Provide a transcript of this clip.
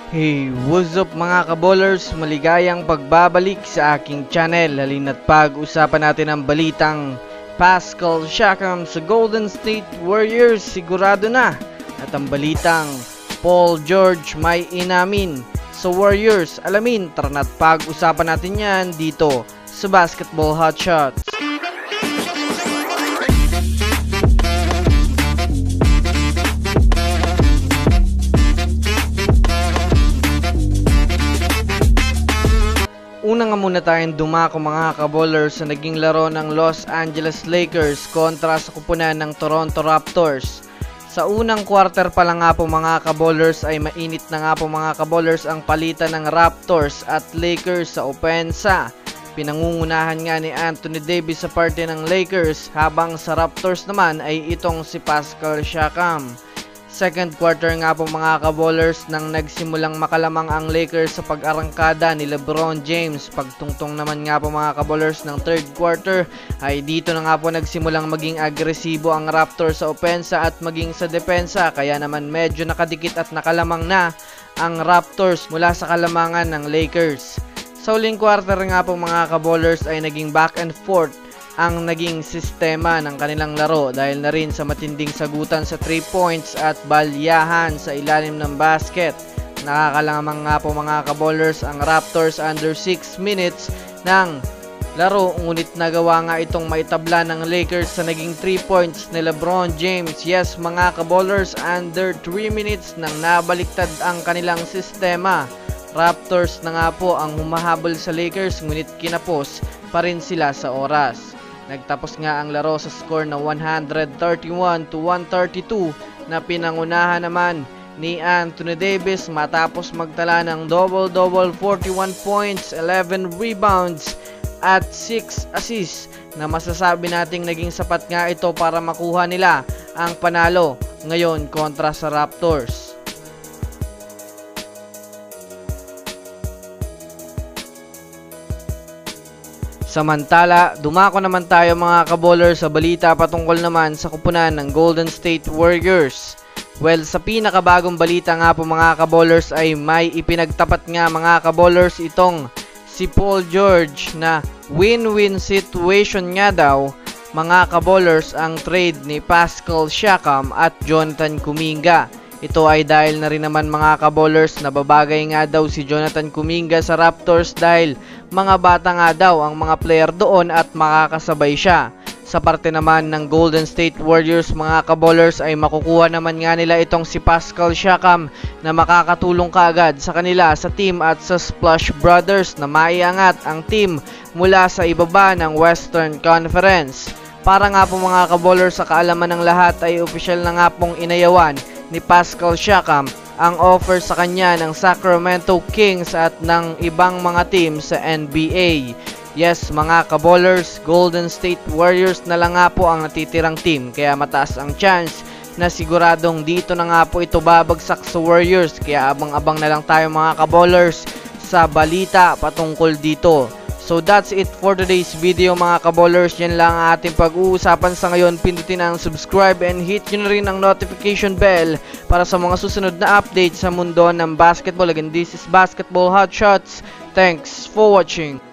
Hey, what's up mga kaballers? Maligayang pagbabalik sa aking channel. Halina't pag-usapan natin ang balitang Pascal Siakam sa Golden State Warriors sigurado na. At ang balitang Paul George may inamin sa Warriors. Alamin, tara na't pag-usapan natin yan dito sa Basketball Hotshots. Una nga muna tayong dumako mga kaballers sa naging laro ng Los Angeles Lakers kontra sa kupunan ng Toronto Raptors. Sa unang quarter pa lang nga po mga kaballers ay mainit na nga po mga kaballers ang palitan ng Raptors at Lakers sa opensa. Pinangungunahan nga ni Anthony Davis sa parte ng Lakers habang sa Raptors naman ay itong si Pascal Siakam. Second quarter nga po mga kaballers nang nagsimulang makalamang ang Lakers sa pag-arangkada ni LeBron James. Pagtungtong naman nga po mga kaballers ng third quarter ay dito na nga po nagsimulang maging agresibo ang Raptors sa opensa at maging sa depensa. Kaya naman medyo nakadikit at nakalamang na ang Raptors mula sa kalamangan ng Lakers. Sa huling quarter nga po mga kaballers ay naging back and forth ang naging sistema ng kanilang laro dahil na rin sa matinding sagutan sa 3 points at balyahan sa ilalim ng basket. Nakakalamang nga po mga kaballers ang Raptors under 6 minutes ng laro, ngunit nagawa nga itong maitabla ng Lakers sa naging 3 points ni LeBron James. Yes mga kaballers, under 3 minutes nang nabaliktad ang kanilang sistema. Raptors na nga po ang humahabol sa Lakers, ngunit kinapos pa rin sila sa oras. Nagtapos nga ang laro sa score na 131-132 na pinangunahan naman ni Anthony Davis matapos magtala ng double-double, 41 points, 11 rebounds at 6 assists na masasabi nating naging sapat nga ito para makuha nila ang panalo ngayon kontra sa Raptors. Samantala, dumako naman tayo mga kaballers sa balita patungkol naman sa kupunan ng Golden State Warriors. Well, sa pinakabagong balita nga po mga kaballers ay may ipinagtapat nga mga kaballers itong si Paul George na win-win situation nga daw mga kaballers ang trade ni Pascal Siakam at Jonathan Kuminga. Ito ay dahil na rin naman mga kaballers na babagay nga daw si Jonathan Kuminga sa Raptors dahil mga bata nga daw ang mga player doon at makakasabay siya. Sa parte naman ng Golden State Warriors mga kaballers ay makukuha naman nga nila itong si Pascal Siakam na makakatulong kaagad sa kanila sa team at sa Splash Brothers na maiangat ang team mula sa ibaba ng Western Conference. Para nga po mga kaballers sa kaalaman ng lahat ay opisyal na nga pong inayawan ni Pascal Siakam ang offer sa kanya ng Sacramento Kings at ng ibang mga team sa NBA. Yes mga kaballers, Golden State Warriors na lang nga po ang natitirang team kaya mataas ang chance na siguradong dito na nga po ito babagsak sa Warriors. Kaya abang-abang na lang tayo mga kaballers sa balita patungkol dito. So that's it for today's video mga kaballers. Yan lang ang ating pag-uusapan sa ngayon. Pindutin ang subscribe and hit nyo na rin ang notification bell para sa mga susunod na updates sa mundo ng basketball. Again, this is Basketball Hotshots. Thanks for watching.